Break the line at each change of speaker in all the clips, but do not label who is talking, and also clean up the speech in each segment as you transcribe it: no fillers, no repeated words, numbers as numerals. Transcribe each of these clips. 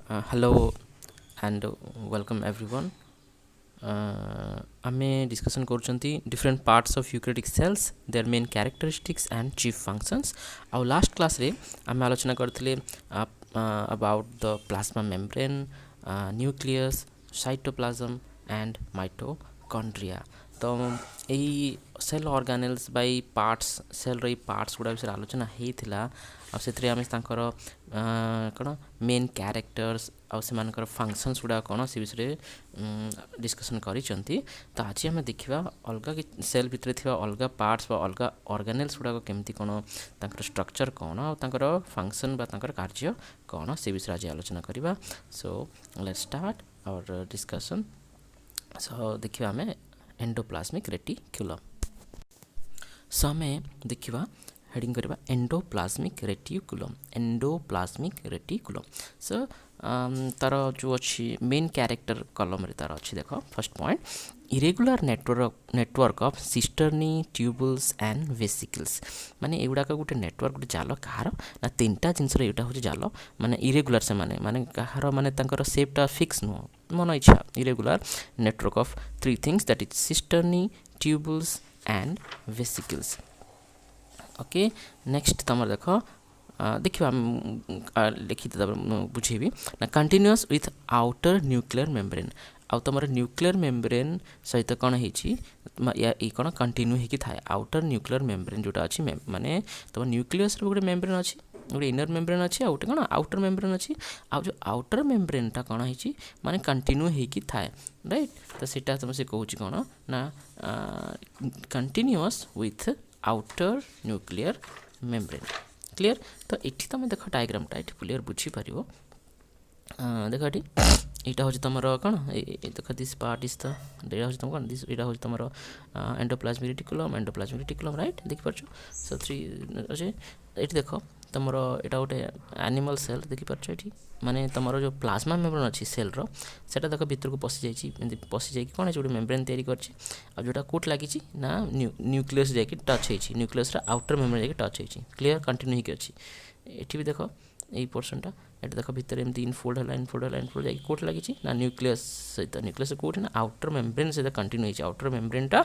Hello and welcome everyone. आमे discussion करुँच different parts of eukaryotic cells their main characteristics and chief functions आउ last class रे आमे आलोचना करथिले about the plasma membrane nucleus cytoplasm and mitochondria तो यही सेल ऑर्गेनेल्स बाय पार्ट्स सेल रे पार्ट्स गुडा विषय आलोचना हेइथिला आ सेथरे आमे तांकर कोन मेन कैरेक्टर्स आ सेमानकर फंक्शंस गुडा कोन से विषय डिस्कशन करिसंती तो आज आमे देखिबा अलगा सेल भितरे थिबा अलगा पार्ट्स बा अलगा ऑर्गेनेल्स गुडा केमती कोन तांकर स्ट्रक्चर कोन आ तांकर फंक्शन बा तांकर कार्य कोन से विषय आज आलोचना करिबा so let's start our discussion so देखिबा आमे एंडोप्लाज्मिक रेटिकुलम सो आमे देखिबा हेडिंग करबा एंडोप्लाज्मिक रेटिकुलम सो तार जो अच्छी मेन कैरेक्टर कॉलम रे तार अच्छी देखो first point irregular network of cisternae tubules and vesicles माने एगुडा गोटे नेटवर्क गोटे जाल कहार ना तीनटा जिनस एटा हो जाल माने इरेगुलर से माने कहार माने तांकर शेपटा फिक्स नुह मन इच्छा irregular network of three things that is cisternae tubules and vesicles okay next तुम देख देखिए लिखी बुझेबी ना continuous with outer nuclear membrane आउ तुम न्यूक्लियर मेम्ब्रेन सहित कौन होती कौन कंटिन्यू होगी थाए आउटर न्यूक्लियर मेम्ब्रेन जोटा अच्छी माने तुम न्यूक्लियस गोटे मेम्ब्रेन अच्छी गोटे इनर मेम्ब्रेन अच्छी आ गोटे कौन आउटर मेम्ब्रेन अच्छी आ जो आउटर मेम्ब्रेनटा कौन होती माने कंटिन्यू होगी थाए राइट तो सीटा तुम से कहूँ कौन ना continuous with outer nuclear membrane clear तो ये तुम देख डायग्रामटा ये क्लियर बुझीपर देख ये यहाँ हूँ तुम कौन देख दिस पार्ट इज द यहाँ हूँ तुम कौन दिस यहाँ हूँ तुम एंडोप्लाज्मिक रेटिकुलम राइट देखिपार सो थ्री अच्छे ये देख तुम यहाँ गोटे एनिमल सेल देखिपार ये माने तुम जो प्लाज्मा मेम्ब्रेन अच्छी सेल सेटा देख भितर को पशि जाइए कौन है मेम्ब्रेन तैयारी कर जोटा कोट लगी ना न्यूक्लियस जाकि टच होती न्यूक्लियस आउटर मेम्ब्रेन जाकि टच होती क्लियर कंटिन्यू होकर अच्छी ये भी देख यही पोर्सनटा ये देख भितर एमती इनफोल्ड जाकि कोट लगी ना न्यूक्लियस सहित न्यूक्लियस कोट ना आउटर मेम्ब्रेन सहित कंटिन्यू होती आउटर मेम्ब्रेनटा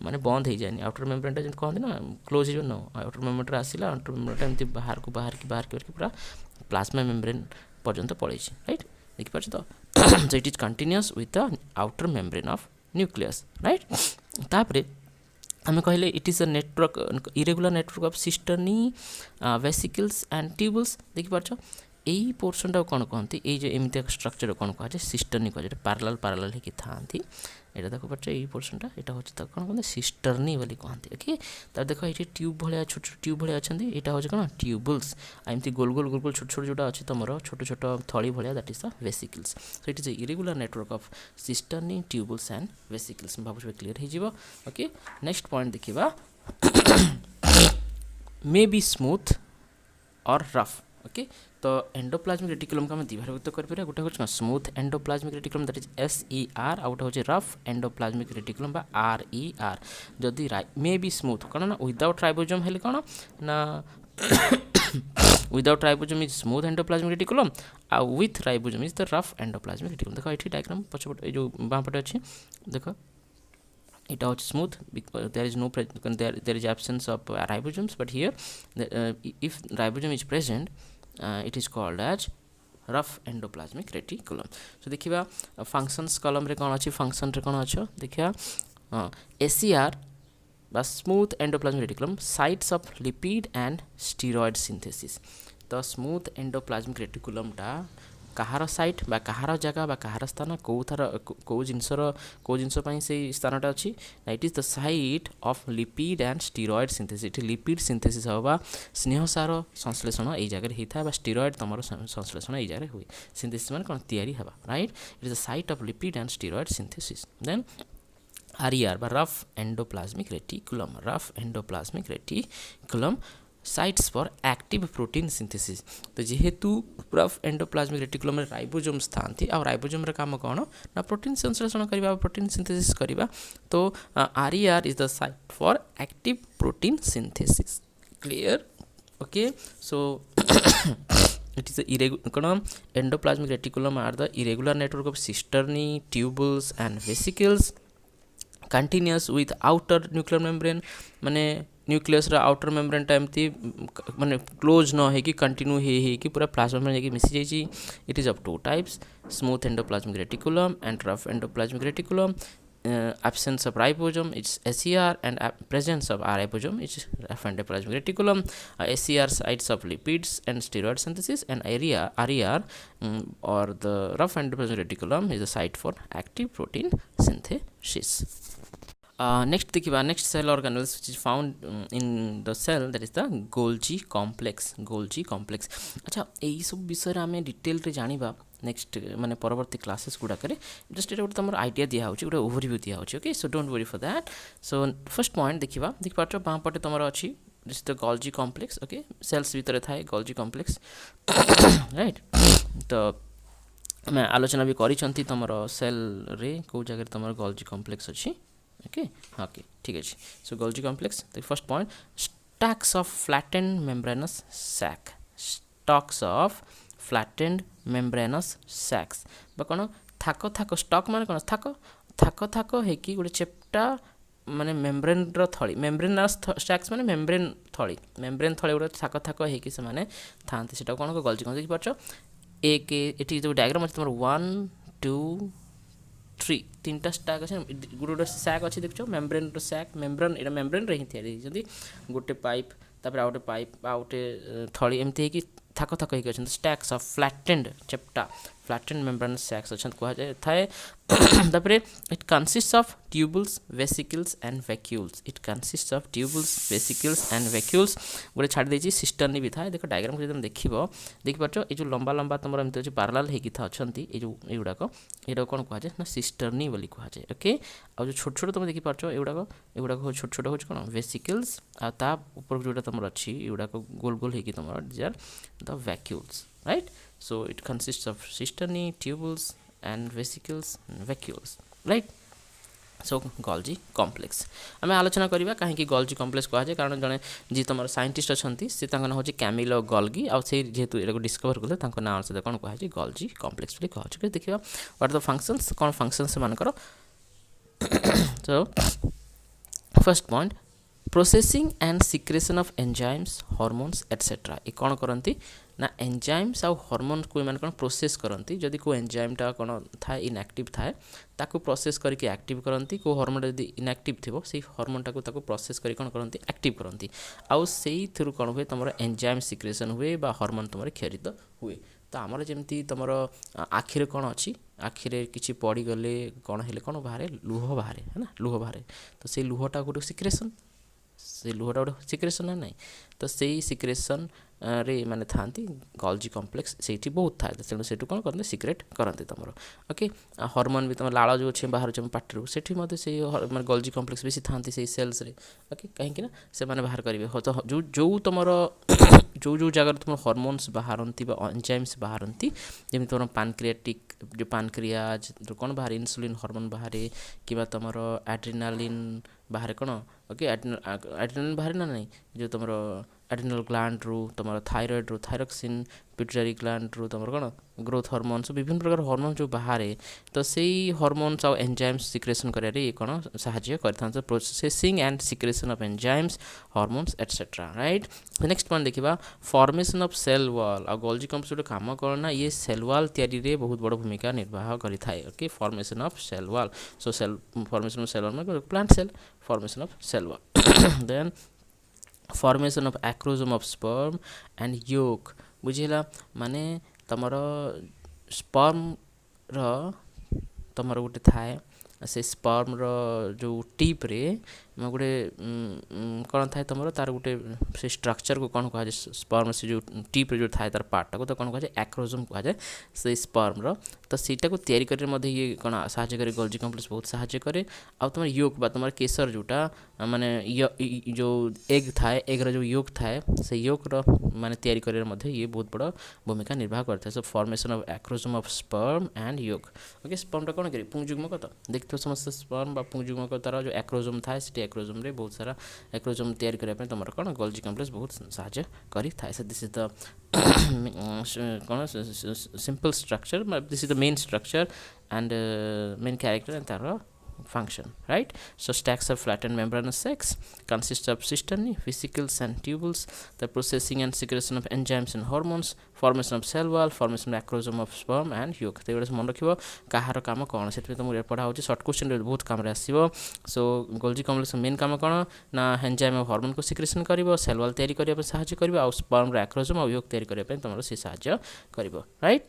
माने बंद हो जाए आउटर मेम्ब्रेनटा जब कहते ना क्लोज हो न आउटर मेम्ब्रेनटा आसला आउटर मेम्ब्रेनटा एमती बाहर की पूरा प्लाज्मा मेम्ब्रेन पर्यंत पड़े राइट देखिपार तो so it is continuous with the outer membrane of nucleus right तापरे आम कहले it is a network irregular network of cisternae vesicles and tubules देखिपार यही पोर्सनटा कौन कहती ये एमती स्ट्रक्चर कौन कहुए सिस्टर्नी कहुए पारालाल होगी था यहाँ देख पार्छ यही पोर्सनटा यहाँ हूँ कौन कहते सिस्टर्नी बोली कहते ओके तार देख ये ट्यूब भाया छोट छोट ट्यूब भाया अच्छा यहाँ हूँ कौन ट्यूबुल्स एमती गोल गोल गोल गोल छोट छोट जोटा अच्छी तुम छोट छोट थली भाया that is the vesicles so it is a irregular network of cisternae tubules and vesicles भाव क्लीयर हो ओके नेक्स्ट पॉइंट देखा मे बी स्मूथ और रफ ओके तो एंडोप्लाज्मिक रेटिकुलम को आम विभाजित कर गोटे हूँ smooth endoplasmic reticulum that is SER आ गोटे हूँ रफ एंडोप्लाज्मिक रेटिकुलम RER जदि मे बी स्मूथ कौन ना विदाउट राइबोसोम हेल्ले कौन ना without ribosome is smooth endoplasmic reticulum आ with ribosome is the rough endoplasmic reticulum देख ये डायग्राम पछपटे जो बाँपटे अच्छी देख it is smooth because there is no there is absence of ribosomes but here if ribosome is present it is called as rough endoplasmic reticulum so देखिबा functions column रे कोन अछि function रे कोन अछि देखिया SER बा smooth endoplasmic reticulum sites of lipid and steroid synthesis तो smooth endoplasmic reticulum टा कहार site बा कहार जगह बा कहार स्थान कौ जिनस से स्थानटा अच्छी it is the site of lipid and steroid synthesis it lipid synthesis होगा स्नेह सार संश्लेषण यही जगह होता है स्टीरॉयड तुम संश्लेषण यही जगह हुए सिंथेसिस मान कौन तैयारी हवा right it is the site of lipid and steroid synthesis then RER बा rough endoplasmic reticulum sites for active protein synthesis तो जेहेतु रफ एंडोप्लाज्मिक रेटिकुलम में राइबोसोम्स थांती आ राइबोसोम रे काम कौन ना प्रोटीन संश्लेषण करबा प्रोटीन सिंथेसिस करबा तो RER is the site for active protein synthesis clear okay so It is endoplasmic reticulum are the irregular network of cisternae, tubules and vesicles continuous with outer nuclear membrane माने nucleus रा outer membrane टा एमती माने close न है कि continue हे कि पूरा प्लाज्मा में जाके मिसी जाई छी. It is of two types smooth endoplasmic reticulum and rough endoplasmic reticulum. Absence of ribosome is SER and presence of R ribosome is rough endoplasmic reticulum. SER sites of lipids and steroid synthesis and RER or the rough endoplasmic reticulum is a site for active protein synthesis. Next देखिबा next cell organelles which is found in the cell that is the Golgi complex. Golgi complex. अच्छा एई सब विषय आमे detail रे जानिबा next माने परवर्ती classes गुडा करे just एटा गोटे तमर आइडिया दिया होची गोटे ओवरव्यू दिया होची. Okay so don't worry for that. So first point देखिबा देख पाछो बां पटे तमर अछि this the Golgi complex. Okay cells भीतर थाए Golgi complex राइट. तो मैं आलोचना भी करी छंती तमर सेल रे को जगह तमर Golgi complex अछि. Okay, ठीक अछि. So Golgi complex, the first point, stacks of flattened membranous sac. Stalks of flattened membranous sacs. बा कोन थाको थाको स्टॉक माने कोन थाको थाको थाको हे कि गोटे चेप्टा माने मेम्ब्रेन रो थळी मेम्ब्रेनस स्टैक्स माने मेम्ब्रेन थळी गोटे थाको थाको हे कि से माने थांती सेटा कोन को Golgi complex परचो. एक एटी जो डायग्राम अछि तमर 1 2 3 तीनटा स्टैक अच्छे गोटे सैक अच्छे देखो मेम्ब्रेन सैक मेम्ब्रेन एटा मेम्ब्रेन रे ही तैयारी गोटे पाइप तापर आ गोटे पाइप आ गोटे थळी एमती कि थाको थाको ही अच्छा स्टैक्स ऑफ फ्लैटेंड चेप्टा फ्लैटेंड मेम्ब्रेन सैक्स अच्छा कहा जाए थाए. तापर it consist of tubules vesicles and vacuoles. It consist of tubules vesicles and vacuoles गोटे छाड़ देछि सिस्टर्नी भी थाए. देखो डायग्राम को जदि देखिबो देखि पाछो ए जो लंबा लंबा तमर एमते अछि पैरेलल हे कि था अछंती ए जो एगुडा को एडा कोन कहा जाए ना सिस्टर्नी बोली कहा जाए. ओके आ जो छोट छोट तुम देखि पाछो एगुडा को छोट छोट होछ कोन वेसिकल्स आ ता ऊपर जोटा तमर अछि एगुडा को गोल गोल हे कि तमर this the vacuoles, right? So it consists of cisternae, tubules and vesicles and vacuoles, right? So Golgi complex आमे आलोचना करिबा काहे कि Golgi complex कहा जाय कारण जने जी तमर साइंटिस्ट अछंती से तांका ना होची कैमिलो Golgi आ से जेतु एको डिस्कवर करले तांका नाम से कोन कहा जाय Golgi complex बोली कहा जाय. देखिबा what the functions cone functions मान करो. So first point, processing and secretion of enzymes hormones etcetera. ये कौन करती ना एंजाइम्स आउ हार्मोन्स को मैंने कौन प्रोसेस करती. जदि को एंजाइमटा कौन थाए इनएक्टिव थाए ताकू प्रोसेस करके एक्टिव करती. को हार्मोन यदि इनएक्टिव थी से हार्मोनटा को ताकू प्रोसेस करी कौन करती एक्टिव करती. आउ से थ्रू कौन हुए तुम एंजाइम सिक्रेशन हुए बा हार्मोन तुम क्षरित हुए. तो आमर जमी तुम आखिरे कौन अच्छी आखिरे किसी पड़गले कौन हेले कौन बाहर लुह बाहर है ना लुह बाहर. तो से लुहटा गोटे सिक्रेशन से लुहटा गोटे सिक्रेशन है नहीं. तो से सिक्रेशन रे माने थांती Golgi complex से बहुत थाए. तेणु से कौन करते सिक्रेट करते तुम. ओके हार्मोन भी तुम लाड़ जो अच्छे बाहर जब पार्टी से मैं Golgi complex बेसी थांती से सेल्स रे. ओके कहीं से माने बाहर करेंगे. तो जो तुम जो जगह तुम हार्मोन्स बाहरती एंजाइम्स बाहरती जमी तुम पैनक्रियाटिक जो पैनक्रियाज जो कौन बाहर इन्सुलिन हार्मोन बाहर कि तुम एड्रेनालिन बाहर कौन. ओके एड्रेनालिन बाहर ना नहीं जो तुम एड्रेनल ग्लैंड रू तुम थायराइड रू थायरक्सिन पिट्यूटरी ग्लैंड रू तुम कौन ग्रोथ हार्मोन्स विभिन्न प्रकार हार्मोन जो बाहर. तो से हार्मोन्स आउ एंजाइम्स सिक्रेशन करिया कौन साहाय्य करता. Processing and secretion of enzymes hormones etcetera. Right. Next point देखिबा फॉर्मेशन ऑफ सेल वॉल. आ Golgi complex जो काम करना ये सेल वॉल तैयारी रे बहुत बड़ भूमिका निर्वाह करि थाए. Okay formation of cell wall. So cell formation of cell wall में plant cell formation of cell wall. Then formation of acrosome of sperm and yolk. बुझिला माने तमर स्पर्म रो तमर गोटे थाए से स्पर्म रो जो टिप रे गोटे कौन थाए तुम तार गोटे से स्ट्रक्चर को कौन कहा जाए स्पर्म से जो टिप रे जो थाए तार पार्टा को तो कौन कहा जाए एक्रोसोम कहा जाए से स्पर्म रो. तो सीटा को तैयारी करने ये कौन साहाय्य करे Golgi complex बहुत साहाय्य करे. आ तुम योक बा तुम केसर जोटा माने जो एग थाए एग रो जो योक थाए से योक रो माने तैयारी करे ये बहुत बड़ा भूमिका निर्वाह करता है. So formation of acrosome of sperm and yolk. Okay sperm कौन करे पुंगयुग्मक. तो देखते समस्त स्पर्म बा पुंगयुग्मक तार जो एक्रोसोम थाए से एक्रोजोम रे बहुत सारा एक्रोजोम तैयारी करने पे तुम कौन गोल्जी कॉम्प्लेक्स बहुत साहाय्य करि थाए सो दिस इज द कौन simple structure this is the main structure and main character and तार function, right? So stacks of flattened membranous sacs consist of cisternae, vesicles and tubules, the processing and secretion of enzymes and hormones, formation of cell wall, formation of acrosome of sperm and yolk. तो ये मन रखिबो काहार काम कोन set तुम पढ़ा होची short question रे बहुत काम रे आसीबो. सो गोल्जी कॉम्प्लेक्स मेन काम कोन ना एंजाइम और हार्मोन को सिक्रेशन करिवो, सेल वॉल तयारी करिया पे सहायता करिवो और स्पर्म रे acrosome और yolk तयारी करिया पे तुमरो से सहायता करिवो, राइट.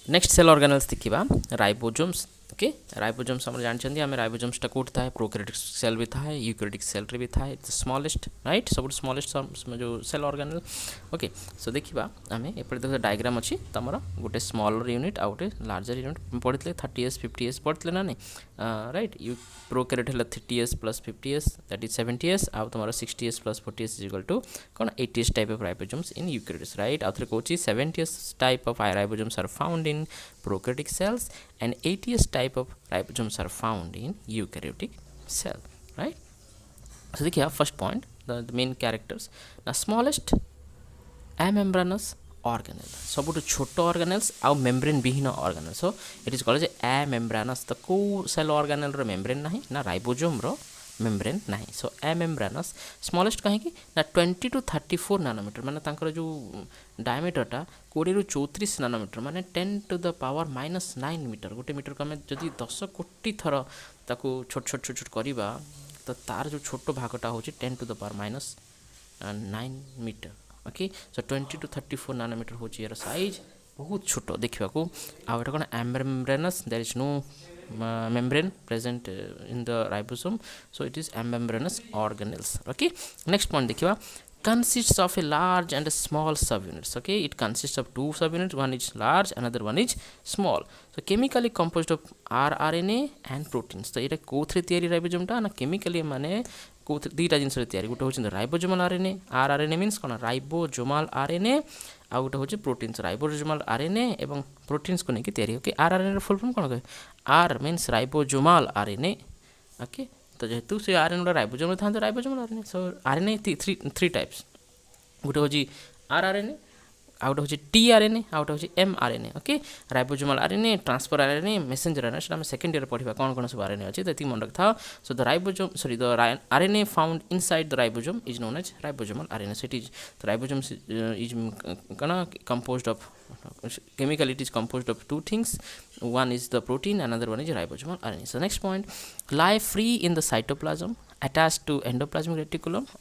नेक्स्ट सेल ऑर्गेनल्स देखिबा राइबोसोम्स. ओके राइबोसोम्स हम जानछंदी हमें राइबोसोम्स टा कोट थाए प्रोकैरियोटिक सेल भी थाए यूकैरियोटिक सेल रे भी थाए स्मॉलेस्ट, राइट, सब स्मॉलेस्ट जो सेल ऑर्गेनल. ओके सो देखिबा हमें एपरे देखो डायग्राम अछि तमरो गोटे स्मॉलर यूनिट आ गोटे लार्जर यूनिट पढितले 30s 50s पढितले ना नहीं, राइट. यू प्रोकैरियोट हला 30s plus 50s that is 70s आ तमरो 60s plus 40s is equal to कोन 80s type of ribosomes in eukaryotes, right. आ थरे कोची 70s type of ribosomes are found in prokaryotic cells and 80s type of ribosomes are found in eukaryotic cell, right. So देखिए first point the main characters now smallest amembranous organelle सबुठ छोट organelles आउ membrane विहीन organelle. So it is called as amembranous. तो को cell organelle रो membrane नहीं ना ribosome रो membrane नहीं. सो एमेम्ब्रानस smallest कहीं ना 20 to 34 नानोमीटर माने तांकर जो डायमीटरटा 20 ରୁ 34 नानोमीटर माने 10 to the power -9 मीटर. गोटे मीटर को आम जदि 10 कोटी थर ताकू छोट छोट छोट छोट करवा तो तार जो छोट भागटा हो 10 to the power -9 metre. Okay so 20 to 34 nanometre हो यार साइज बहुत छोट देखा आउ एटा कौन amembranous there is no membrane present in the ribosome, so it is amembranous organelles. Okay, next point देखिबा consists of a large and a small subunits. Okay, it consists of two subunits, one is large another one is small. So chemically composed of rRNA and proteins. तो एटा कोथरे तयारी ribosome टा ना chemically माने कोथ दुईटा जिनस रे तयारी गोटे होछि राइबोसोमल आरएनए आरआरएनए मींस कोन राइबोसोमल आरएनए आ गोटे होछि प्रोटीन्स राइबोसोमल आरएनए एवं प्रोटीन्स को नेकी तयारी. ओके आरआरएनए रो फुल फॉर्म कोन कहे R means ribosomal RNA. Okay तो जेहेतु से आरएनए राइबोसोम रे थांतो ribosomal RNA. So RNA three types गोटे होछि आरआरएनए आउट होछि टीआरएनए आउट होछि mRNA. Okay ribosomal RNA transfer RNA messenger RNA सेटा हम सेकंड ईयर पढिबा कोन कोन सब आरएनए अछि तति मन रखथा. So the ribosome sorry the RNA found inside the ribosome is known as ribosomal RNA. So it is the ribosome is kana composed of chemically it is composed of two things, one is the protein another one is ribosomal RNA. So next point lie free in the cytoplasm attached to endoplasmic reticulum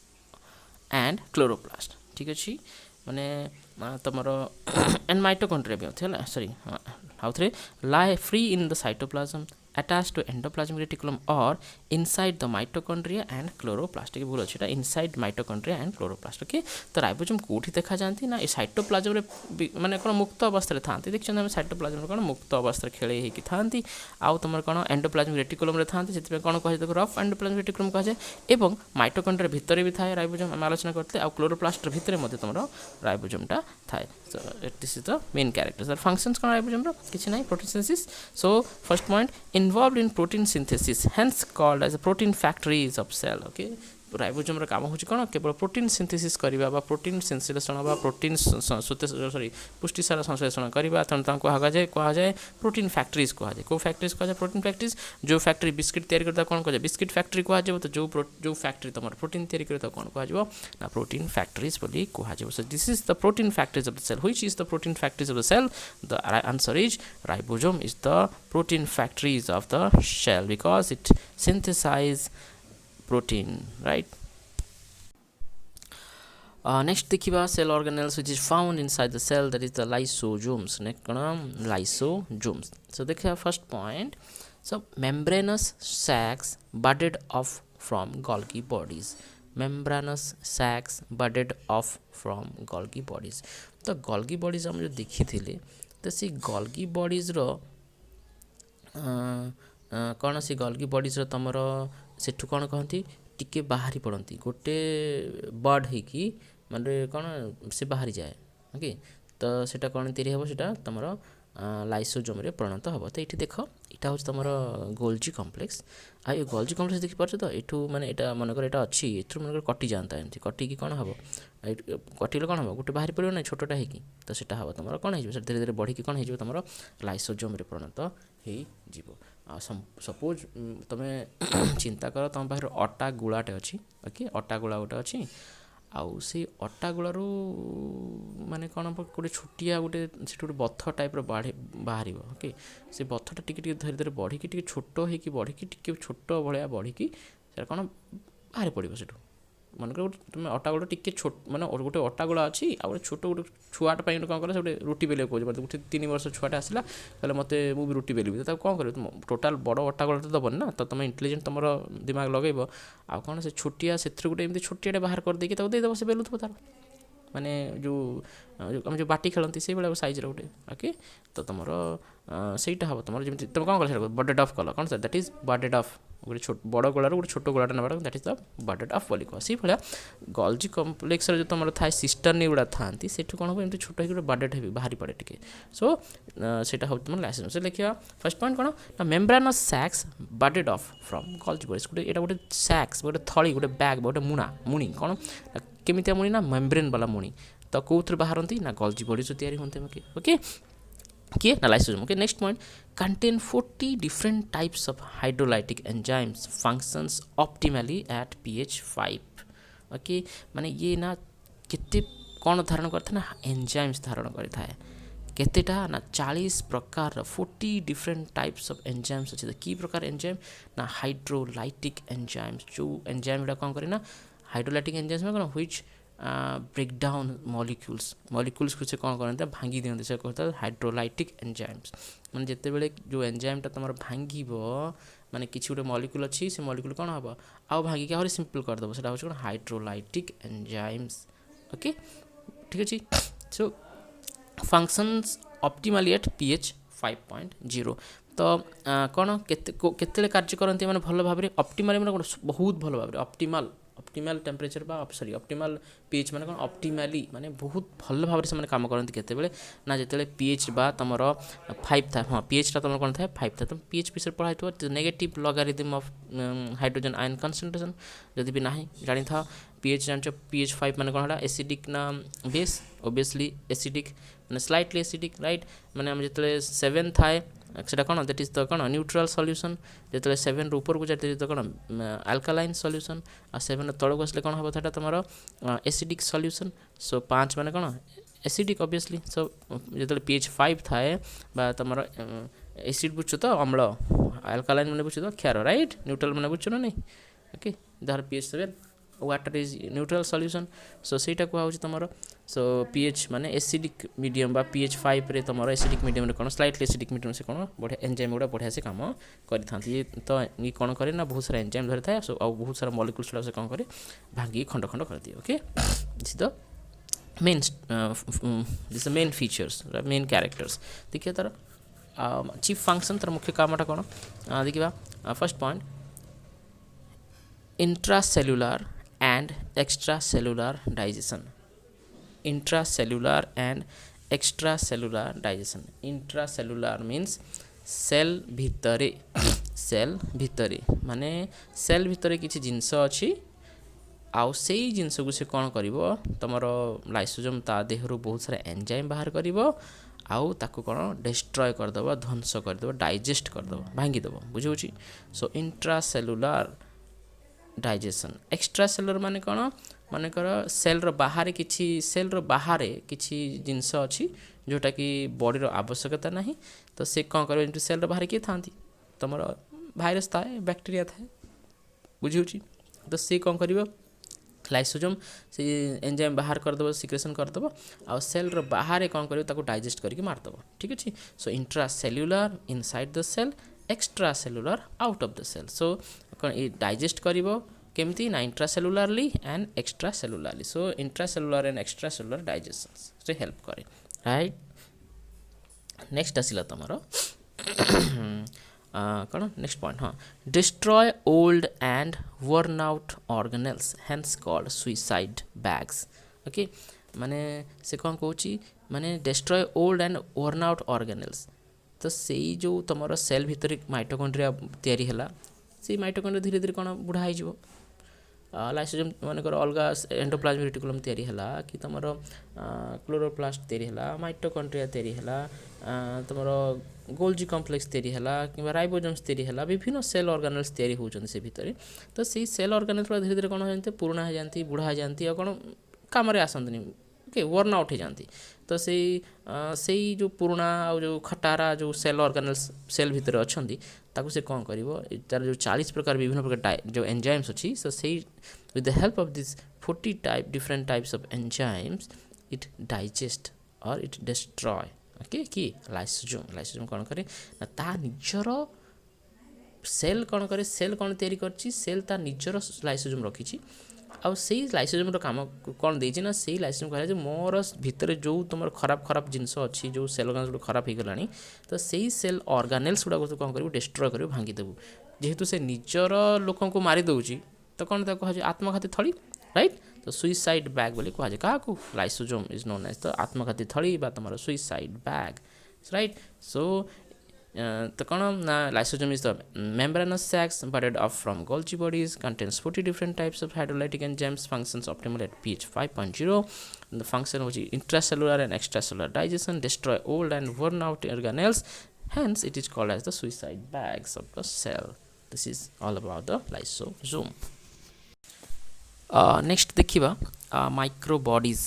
and chloroplast. ठीक अछि माने तमरो and mitochondria भी होथेला sorry हाउ थ्रे lie free in the cytoplasm attached to endoplasmic reticulum or inside the mitochondria and chloroplast. के बोल अछि inside mitochondria and chloroplast. Okay तो राइबोसोम कोठी देखा जानती ना ए साइटोप्लाज्म रे माने कोन मुक्त अवस्था रे थांती देखछन हम साइटोप्लाज्म रे कोन मुक्त अवस्था रे खेले हे कि थांती आउ तमर कोन एंडोप्लाज्मिक रेटिकुलम रे थांती सेति कोन कहि देखो रफ एंडोप्लाज्मिक रेटिकुलम कह जाय एवं माइटोकॉन्ड्रिया भितरे भी थाए राइबोसोम हम आलोचना करते आउ क्लोरोप्लास्ट रे भितरे मध्ये तमरो राइबोसोम टा थाए. So this is the main characters. The functions कोन राइबोसोम रो किछ नै protein synthesis. So first point involved in protein synthesis hence called as a protein factories of cell. Okay ribosome रो काम होछि कोन केवल प्रोटीन सिंथेसिस करबा बा प्रोटीन संश्लेषण बा प्रोटीन सॉरी पुष्टि सार संश्लेषण करबा तन कहा जाय प्रोटीन फैक्टरीज कहा जाय. को फैक्टरीज कहा जाय प्रोटीन फैक्टरीज. जो फैक्टरी बिस्किट तयार करता कोन कहा जाय बिस्किट फैक्टरी कहा जाय. तो जो फैक्टरी तमर प्रोटीन तयार करता कोन कहा जाय ना प्रोटीन फैक्टरीज बोली कहा जाय. So this is the protein factories of the cell. Which is the protein factories of the cell? The answer is ribosome is the protein factories of the cell because it synthesize protein, right. Next देखिबा cell organelles which is found inside the cell, that is the lysosomes. Next कौन lysosomes. So देखिए first point, so membranous sacs budded off from Golgi bodies. Membranous sacs budded off from Golgi bodies. तो Golgi bodies हम जो देखी थिले तो सी Golgi bodies रो कौन सी Golgi bodies रो तमरो सेठु कौन कहती टिके बाहरी पड़ती गोटे बर्ड है कि माने कौन से बाहरी जाए. ओके तो सेटा कौन तैयारी हम सेटा तुम लाइसोजोम रे परिणत हम. तो ये देख এটা হচ্ছে তোমার গোলজি কমপ্লেক্স। আর এই গোলজি কমপ্লেক্স দেখিপারছো তো এঠু মানে এটা মনেকর এটা ଅଛି ଏଥିରୁ ମନେକର କଟି ଯାଆନ୍ତା ଏମିତି କଟିକି କ'ଣ ହେବ କଟିଲେ କ'ଣ ହେବ ଗୋଟେ ବାହାରି ପଡ଼ିବ ନା ଛୋଟଟା ହେଇକି ତ ସେଟା ହେବ ତୁମର କ'ଣ ହେଇଯିବ ସେଟା ଧୀରେ ଧୀରେ ବଢ଼ିକି କ'ଣ ହେଇଯିବ ତୁମର ଲାଇସୋଜୋମ୍ରେ ପରିଣତ ହେଇଯିବ। ଆଉ ସପୋଜ୍ ତୁମେ ଚିନ୍ତା କର ତୁମ ପାଖରେ ଅଟା ଗୁଳାଟେ ଅଛି ଓକେ ଅଟା ଗୁଳା ଗୋଟେ ଅଛି ଆଉ ସେଇ ଅଟା ଗୁଳାରୁ ମାନେ କ'ଣ ଗୋଟେ ଛୋଟିଆ ଗୋଟେ ସେଠି ଗୋଟେ ବଥ ଟାଇପ୍ର ବାହାରିବ ଓକେ ସେ ବଥଟା ଟିକେ ଟିକେ ଧୀରେ ଧୀରେ ବଢ଼ିକି ଟିକେ ଛୋଟ ହେଇକି ବଢ଼ିକି ଟିକେ ଛୋଟ ଭଳିଆ ବଢ଼ିକି ସେଟା କ'ଣ ବାହାରି ପଡ଼ିବ ସେଠୁ ମନେକର ଗୋଟେ ତୁମେ ଅଟା ଗୁଳା ଟିକେ ଛୋଟ ମାନେ ଗୋଟେ ଅଟା ଗୁଳା ଅଛି ଆଉ ଗୋଟେ ଛୋଟ ଗୋଟେ ଛୁଆଟା ପାଇଁ ଗୋଟେ କ'ଣ କଲେ ସେ ଗୋଟେ ରୁଟି ବେଲିବାକୁ କହୁଛି ମୋତେ ଗୋଟେ 3 ବର୍ଷ ଛୁଆଟା ଆସିଲା କହିଲେ ମୋତେ ମୁଁ ବି ରୁଟି ବେଲିବି ତାକୁ କ'ଣ କରିବ ଟୋଟାଲ୍ ବଡ଼ ଅଟା ଗୁଳା ତ ଦେବନି ନା ତ ତୁମେ ଇଣ୍ଟେଲିଜେଣ୍ଟ ତୁମର ଦିମାଗ ଲଗେଇବ ଆଉ କ'ଣ ସେ ଛୋଟିଆ ସେଥିରୁ ଗୋଟେ ଏମିତି ଛୋଟିଆଟେ ବାହାର କରିଦେଇକି ତାକୁ ଦେଇଦେବ ସେ ବେଲୁଥିବ ତାର ମାନେ ଯେଉଁ ଆମେ ଯେଉଁ ବାଟି ଖେଳନ୍ତି ସେଇଭଳିଆ ସାଇଜ୍ର ଗୋଟେ ଓକେ ତ ତୁମର ସେଇଟା ହେବ ତୁମର ଯେମିତି ତୁମେ କ'ଣ କଲ ସେଇଟା ବଡେଡ୍ ଅଫ୍ କଲ କ'ଣ ଦ୍ୟାଟ୍ ଇଜ୍ ବଡେଡ୍ ଅଫ୍ ଗୋଟେ ବଡ଼ ଗୋଳାରୁ ଗୋଟେ ଛୋଟ ଗୋଳାଟା ନେବାର ଦ୍ୟାଟ୍ ଇଜ୍ ଦ ବଡେଡ୍ ଅଫ୍ ବୋଲି କୁହ। ସେଇଭଳିଆ ଗଲ୍ଜି କମ୍ପ୍ଲେକ୍ସରେ ଯେଉଁ ତୁମର ଥାଏ ସିଷ୍ଟର୍ନି ଗୁଡ଼ା ଥାନ୍ତି ସେଠୁ କ'ଣ ହେବ ଏମିତି ଛୋଟ ହେଇକି ଗୋଟେ ବଡେଡ୍ ହେବି ବାହାରି ପଡ଼େ ଟିକେ ସୋ ସେଇଟା ହେଉଛି ତୁମର ଲାଇସୋଜୋମ୍। ସେ ଲେଖିବା ଫାର୍ଷ୍ଟ ପଏଣ୍ଟ କ'ଣ ନା ମେମ୍ବ୍ରାନସ୍ ସ୍ୟାକ୍ସ ବଡେଡ୍ ଅଫ୍ ଫ୍ରମ୍ ଗଲ୍ଜି ବଡିଜ୍ ଗୋଟେ ଏଇଟା ଗୋଟେ ସ୍ୟାକ୍ସ ଗୋଟେ ଥଳି ଗୋଟେ ବ୍ୟାଗ୍ ଗୋଟେ ମୁଣି କ'ଣ କେମିତିଆ ମୁଣି ନା ମେମ୍ବ୍ରେନ୍ ବାଲା ମୁଣି ତ କେଉଁଥିରେ ବାହାରନ୍ତି ନା ଗଲ୍ଜି ବଡିଜ୍ରୁ ତିଆରି ହୁଅନ୍ତି ଓକେ କିଏ ନା lysosome okay. Next point contain 40 different types of hydrolytic enzymes functions optimally at pH 5 okay माने ये ना केते कौन धारण करता ना एंजाइम्स धारण करता है केतेटा ना 40 प्रकार 40 डिफरेंट टाइप्स ऑफ एंजाइम्स अच्छे की प्रकार एंजाइम ना हाइड्रोलाइटिक एंजाइम्स जो एंजाइम गुड़ा कौन करे ना हाइड्रोलाइटिक एंजाइम्स में कौन व्हिच ब्रेक डाउन मॉलिक्यूल्स को से कौन करते भांगी दिखते से कहता है हाइड्रोलाइटिक एंजाइम्स मैंने जिते बड़े जो एंजाइमटा तुम भांग माने किसी गोटे मॉलिक्यूल अच्छी से मॉलिक्यूल कौन हम आउ भांगिक आहरी सिंपल करदेव से हूँ कौन हाइड्रोलाइटिक एंजाइम्स ओके ठीक अच्छे सो फंक्शंस ऑप्टिमली एट pH 5.0 तो कौन केते कार्य करते मैंने भल भाव ऑप्टिमली मैंने बहुत भल भाव ऑप्टिमल टेम्परेचर बा सॉरी ऑप्टिमल pH माने कौन ऑप्टिमली माने बहुत भल भाव से काम करते केतेबेले ना जिते pH बा तुमर 5 था हाँ pH टा तुम कौन था 5 था तुम pH विषय पढ़ाई negative logarithm of hydrogen ion concentration जदि भी नहीं जानी था pH जान pH 5 माने कौन है एसिडिक ना बेस ऑब्वियसली एसिडिक माने स्लाइटली एसिडिक राइट माने हम जिते 7 थाए सेटा कौन दैट इज द कौन न्यूट्रल सॉल्यूशन जिते 7 ऊपर को जाते तो कौन अल्कालाइन सॉल्यूशन आ 7 तलक आसले कौन हम था तुम एसिडिक सॉल्यूशन सो 5 माने कौन एसिडिक ऑब्वियसली सो जिते pH 5 थाए बा तुम एसिड बुझु तो अम्ल अल्कालाइन मैंने बुझु तो क्षार राइट न्यूट्रल मैंने बुझु ना नहीं ओके दर pH 7 water is neutral solution so सेटा कहूँ तुम सो pH माने एसिडिक मीडियम बा pH 5 रे तुम एसिडिक मीडियम कौन स्लाइटली एसिडिक मीडियम से कौन बढ़िया एंजाइम गुड़ा बढ़िया से काम करते तो ये कौन करे ना बहुत सारा एंजाइम धरी था सो आ बहुत सारा मॉलिक्यूल्स से कौन करे भांगी खंड खंड कर दिए okay this the main this main features main characters देखिए तार चीफ फंक्शन तार मुख्य कामटा कौन देखा first point intracellular and extracellular digestion intracellular and extracellular digestion intracellular means cell भितरे माने सेल भितरे किसी जिनस अच्छी आउ से जिनस को से कौन कर तुम लाइसोजोम ता देहरु बहुत सारा एंजाइम बाहर कर आउ ताको कौन डिस्ट्रॉय करदेव ध्वंस करदेव डाइजेस्ट करदेव भांगीदेव बुझे सो इंट्रासेल्युलर डाइजेशन एक्स्ट्रा सेलुलर माने कौन मानकर सेल्र बाहर किसी जिनस अच्छी जोटा कि बॉडी आवश्यकता नहीं तो से कौन कर सेल्र बाहर किए था तुम भाइरस थाए बैक्टीरिया थाए बुझे तो से कौन कर लाइसोजोम से एंजाइम बाहर करदेव सिक्रेशन करदेव आ सेल्र बाहर कौन कर डाइजेस्ट करके मारदेव ठीक अच्छे so intracellular inside the cell extra cellular out of the cell so कौन ये डाइजेस्ट करिवो केमती ना intracellularly and extra cellularly so intracellular and extra cellular digestion से हेल्प करे राइट नेक्स्ट आसिला तमरो कौन नेक्स्ट पॉइंट हाँ destroy old and worn out organelles hence called suicide bags okay माने से कौन कहूँ माने destroy old and worn out organelles तो सेई जो तुमर सेल भितर माइटोकॉन्ड्रिया तैयारी है से माइटोकॉन्ड्रिया धीरे धीरे कौन बुढ़ा हो लाइसोजोम मानकर अलग एंडोप्लाज्मिक रेटिकुलम तैयारी है कि तुम क्लोरोप्लास्ट तैयारी है माइटोकॉन्ड्रिया तैयारी है तुम गोल्जी कॉम्प्लेक्स तैयारी है कि राइबोजोम्स तैयारी है विभिन्न सेल ऑर्गेनेल्स तैयारी होती से भितर तो से सेल ऑर्गेनेल्स धीरे धीरे कौन हो जाती पुराणा हो जाती बुढ़ा हो जाती और कौन काम आसती ओके वर्न आउट हो जाती तो से जो पुराणा जो खटारा जो सेल ऑर्गेनेल्स सेल भितर अच्छा ताकू से कौन कर तार जो 40 प्रकार विभिन्न प्रकार जो एंजाइम्स अच्छी सो से with the help of this 40 different types of enzymes it digest और इट डिस्ट्रॉय ओके कि लाइसोजोम कौन करे ना ता निजर सेल कौन करे सेल कौन तैयारी करछि सेल ता निजर लाइसोजोम रखी आउ से लाइसोजोम काम कौन देछि ना से लाइसोजोम कहला जे मोर भितर जो तुम खराब खराब जिनस अच्छी जो सेल ऑर्गेनेल्स खराब हो गलानी तो से सेल ऑर्गेनेल्स गुड़ा कौन करू डिस्ट्रॉय करू भांगी देबू जेहेतु से निजर लोक को मारी दउछि तो कौन कह आत्मघाती थली राइट तो सुइसाइड बैग बोली कहुए क्या लाइसोजोम इज नोन एज तो आत्मघाती थली बा तुम सुइसाइड बैग राइट सो तो कौन lysosome is the membranous sacs budded off from Golgi bodies contains 40 different types of hydrolytic enzymes functions optimally at pH 5.0 the function which is intracellular and extracellular digestion destroy old and worn out organelles hence it is called as the suicide bags of the cell this is all about the lysosome next देखा microbodies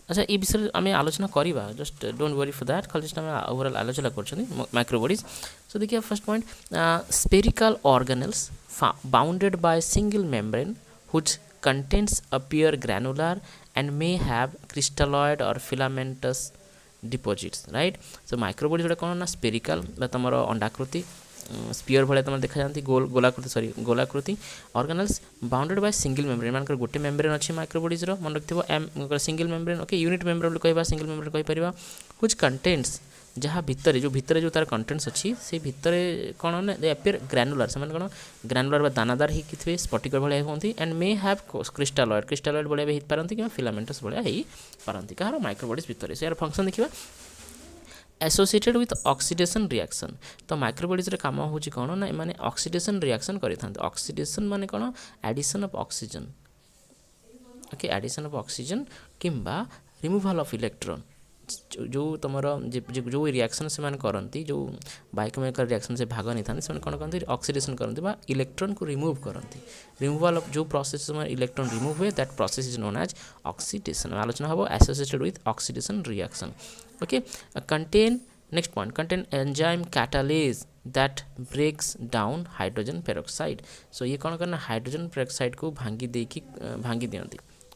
अच्छा ये विषय आम आलोचना करवा just don't worry for that खाली just आम overall आलोचना कर माइक्रो बॉडीज सो देखिए first point spherical organelles bounded by single membrane which contains a pure granular and may have crystalloid और filamentous deposits right so microbodies कौन ना spherical तुम अंडाकृति spear भाई तुम देखा जाती गोलाकृति organelles bounded by single membrane मान गोटे मेम्ब्रेन अच्छी माइक्रो बॉडीज मन रखिए एम single membrane okay unit membrane कह सिंगल मेम्ब्रेन कहीपर व्हिच कंटेन्स जहाँ भितर जो तार कंटेन्ट्स अच्छी से भितर कौन ना दे अपियर ग्रैनुलर से कौन ग्रैनुलर दानादार होते स्पटिकर भाया होती एंड मे हैव क्रिस्टालॉइड भाया भी पारती कि फिलामेंटस भाया हो पारती कहार माइक्रो बॉडीज भितर से यार फंक्शन देखिए एसोसिएटेड विथ ऑक्सीडेशन रिएक्शन तो माइक्रो बॉडीज काम हो कौन ना माने ऑक्सीडेशन रिएक्शन करते ऑक्सीडेशन माने कौन addition of oxygen okay addition of oxygen किंबा रिमूवल ऑफ इलेक्ट्रॉन जो तुम जो रिएक्शन से करती जो बायोकेमिकल रिएक्शन से भाग नहीं था से कौन करते ऑक्सीडेशन करते इलेक्ट्रॉन को रिमूव करती रिमूवल ऑफ जो प्रोसेस इलेक्ट्रॉन रिमूव हुए that process is known as oxidation आलोचना हम associated with oxidation reaction okay contain next point contain enzyme catalase that breaks down hydrogen peroxide so ये कौन करना हाइड्रोजन पेरोक्साइड को भांगी दिखती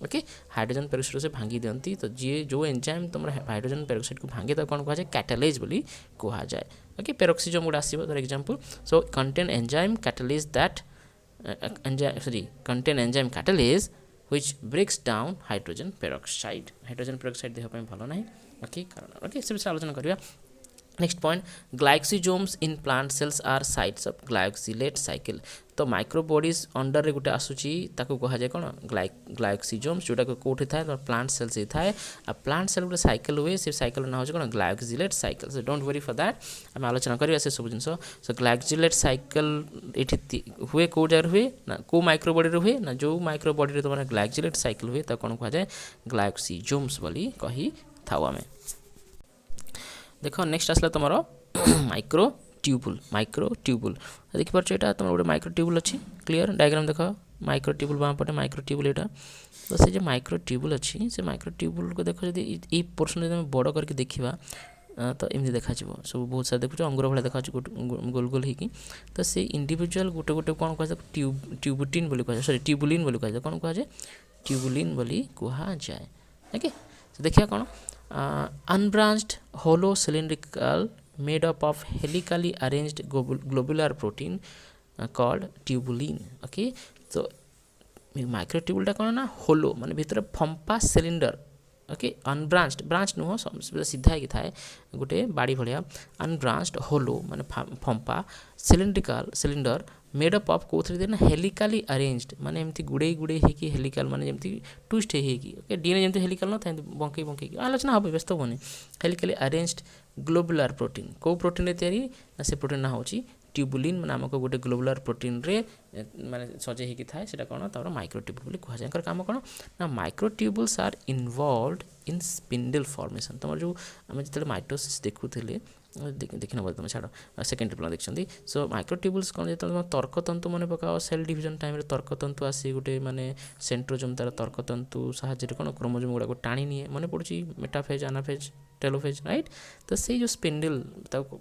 ओके हाइड्रोजन पेरोक्साइड से भांगी दिखती तो जी जो एंजाइम तुम हाइड्रोजन पेरोक्साइड को भांगे तो कौन कहुए कैटालेज बोली कहुए ओके पेरोक्सिजम गुड़ा आसो for example so contain enzyme catalase that contain enzyme catalase which breaks down hydrogen peroxide देह भल ना ओके कारण ओके से आलोचना करिया next point glyoxysomes in plant cells are sites of glyoxylate cycle तो माइक्रो बॉडीज अंडर रे गोटे आसूची ताको कहा जाए कौन ग्लाइक्सिजोम्स जोटा कोठी थाए तो प्लांट सेल्स ही थाए आ प्लांट सेल गोटे साइकिल हुए से साइकिल ना हो कौन glyoxylate cycle so don't worry for that आम आलोचना करिया से सब जिनस सो ग्लाइक्सिलेट साइकिल ये हुए कौ जगह हुए ना को माइक्रो बॉडी हुए ना जो माइक्रो बॉडी रे तुम ग्लाइक्सिलेट साइकिल हुए तो कौन कहा जाए ग्लाइक्सिजोम्स बोली कही थाउ आमे देख नेक्स्ट आसला तुम माइक्रो ट्यूबुल देखिपार यहाँ तुम गोटे माइक्रो ट्यूबुल अच्छी क्लीयर डायग्राम देख माइक्रो ट्यूबुल बाँ पटे माइक्रो ट्यूबुल यहाँ तो से जो माइक्रो ट्यूबुल अच्छी से माइक्रो ट्यूबुल को देख जब ये पोर्सन जो बड़ करके देखा तो एमती देखा सब बहुत सारा देखो अंगुर भाया देखा गोल गोल होगी तो से इंडिविजुअल गोटे गोटे कौन कह ट्यूबुटिन बोली कह सॉरी ट्यूबुलिन बोली कह कौन कह ट्यूबुलिन बोली कहुए ओके तो देखिए कौन unbranched hollow cylindrical made up of helically arranged globular protein called tubulin okay so माइक्रोट्यूबुलटा कौन ना होलो माने भितर फंपा सिलिंडर ओके अनब्रांच्ड ब्रांच नुह सीधा ही थाए गोटे बाड़ी भाया अनब्रांच्ड होलो माने फंपा सिलिंडर मेड अप ऑफ कोथरे देना हेलिकली अरेंज्ड माने एमती गुड़े गुड़े हेकी हेलिकल माने जेमती ट्विस्ट हेकी ओके डीएनए जेमती हेलिकल न थाए बंके बंके आलोचना हम व्यस्त होनी हेलिकली अरेंज्ड ग्लोबुलर प्रोटीन को प्रोटीन रे तयारी ना से प्रोटीन ना होची ट्यूबुलिन नामक गोटे ग्लोबुलर प्रोटीन रे माने सजे हेकी थाए सेटा कोन तार माइक्रोट्यूबुल बोली कहा जाय एकर काम कोन ना microtubules are involved in spindle formation तमर जो आम जो माइटोसिस देखुले देखी ना तुम छाड़ सेकेंड ट्रिपल देखते सो माइक्रोट्यूबुल्स कौन जो तर्कतंतु मन पकाओ सेल डिविजन टाइम तर्कतंतु आसी गोटे माने सेंट्रोजोम तार तर्कतंतु साहाଯ୍य कौन क्रोमोजोम गुड़ा टाणी निए मन पड़ी मेटाफेज आनाफेज टेलोफेज राइट तो से जो स्पिंडल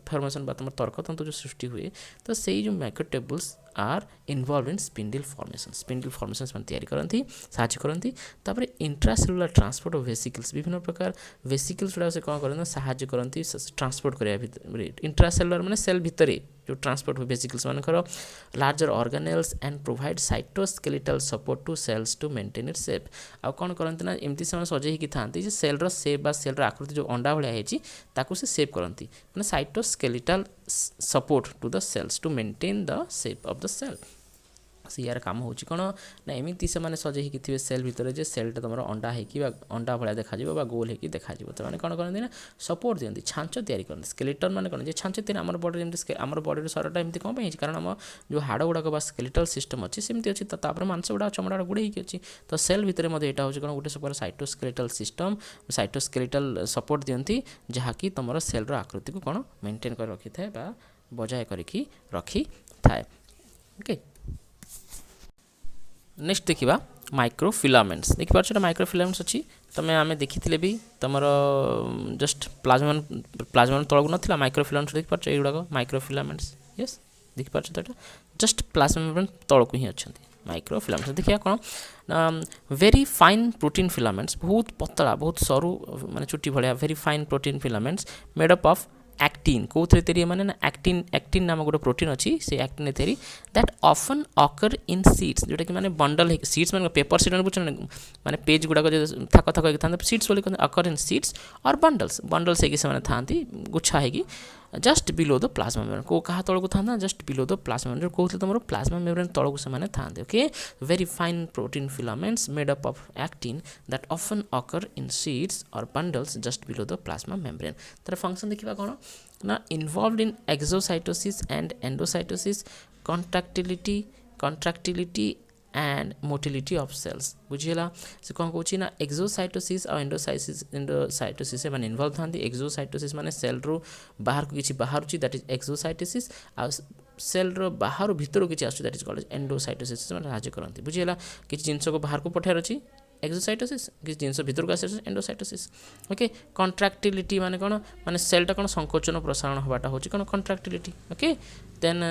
फॉर्मेशन तुम तर्कतंतु जो सृष्टि हुए तो से जो microtubules are involve in spindle formation मन तैयारी करती साहाଯ୍य करती तापर इंट्रासेलुलर ट्रांसपोर्ट ऑफ वेसिकल्स विभिन्न प्रकार वेसिकल्स गुड़ा से कौन करते साहाଯ୍य करती ट्रांसपोर्ट करने इंट्रासेलुलर माने सेल भितर जो ट्रांसपोर्ट हुए वेसिकल्स मानकर larger organelles and provide cytoskeletal support to cells to maintain it shape आ कौन करते ना एमती से सजे था सेल शेप बा सेल आकृति जो अंडा भाया है से शेप करती मैंने cytoskeletal support to the cells to maintain the shape of the cell से यार काम होची कौन ना एमती से मैंने सजे थे सेल भितर जे सेलटा तुम अंडा हो अंडा भाया देखा गोल हो देखा तो मैंने कौन करते ना सपोर्ट दिखती छांच तैयारी करते स्केलेटन मैंने कौन छांच तैयारी आम बॉडी आम बॉडी शरीरटा एमती कौन पर कारण आम जो हाड़ गुड़ाक स्केलेटल सिस्टम अच्छी सेमती अच्छी तापर मांस गुड़ा चमड़ा गुड़े अच्छी तो सेल भितर यहाँ हूँ कौन गोटे सब साइटोस्केलेटल सिस्टम साइटोस्केलेटल सपोर्ट दिखती जहाँकि तुम सेल्र आकृति को कौन मेंटेन कर रखी था बजाय करके रखी थाए ओके नेक्स्ट देखा माइक्रोफिलामेंट्स देखिए माइक्रोफिलामेंट्स अच्छी तुम आम देखी भी तुम जस्ट प्लाज्मा तलू ना माइक्रोफिलामेंट्स देखिपार युवा माइक्रोफिलामेंट्स यस देखिपार तो यहाँ जस्ट प्लाज्मा तलू ही अच्छा माइक्रोफिलामेंट्स देखिए कौन वेरी फाइन प्रोटीन फिलामेंट्स बहुत पतला बहुत सरू माने चुट्टी भाया very fine protein filaments made up of actin कौन तैयारी मैंने ना एक्टिन नाम गोटे प्रोटीन अच्छी से एक्टिन तैयारी that often occur in seeds जोटा कि माने बंडल सीड्स मैंने पेपर सीड बुझ माने पेज गुड़ाक जो थक थक था सीड्स बोली ऑकर इन सीड्स और बंडल्स से था गुच्छा है just below the plasma membrane को कहा तलू था just below the plasma membrane कहते तुम प्लाज्मा मेम्ब्रेन तलू से था okay very fine protein filaments made up of actin that often occur in sheets और bundles just below the plasma membrane तार फंक्शन देखा कौन ना involved in exocytosis and endocytosis contractility and motility of sales बुझीगला से कौन कौन ना exocytosis और एंडोसाइटोसिस मैंने इन्वॉल्व था एक्सोसाइटोसिस माने सेल रू बाहर को किसी बाहर दैट इज एक्सोसाइटोसिस आ सेल रो बाहर भीतर किसी आस दैट इज कॉल्ड एंडोसाइटोसिस मैंने साहाଯ୍य करती बुझीगला किसी जिनस को बाहर को पठार अच्छी एक्सोसाइटोसिस किसी जिनस भीतर को आस एंडोसाइटोसिस ओके कंट्रैक्टिलिटी माने कौन माने सेलटा कौन संकोचन प्रसारण हवाटा होची कौन contractility okay then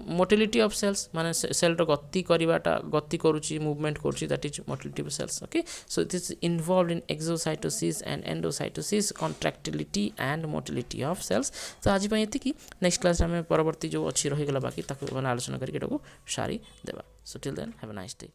motility of cells माने सेल गति करवाटा गति करुच्ची मूवमेंट करुच्ची that is motility of cells okay so this involved in exocytosis and endocytosis contractility and motility of cells तो आज ये नेक्स्ट क्लास में परवर्ती जो अच्छी रहीगला बाकी मैंने आलोचना करके सारी देवा so till then have a nice day.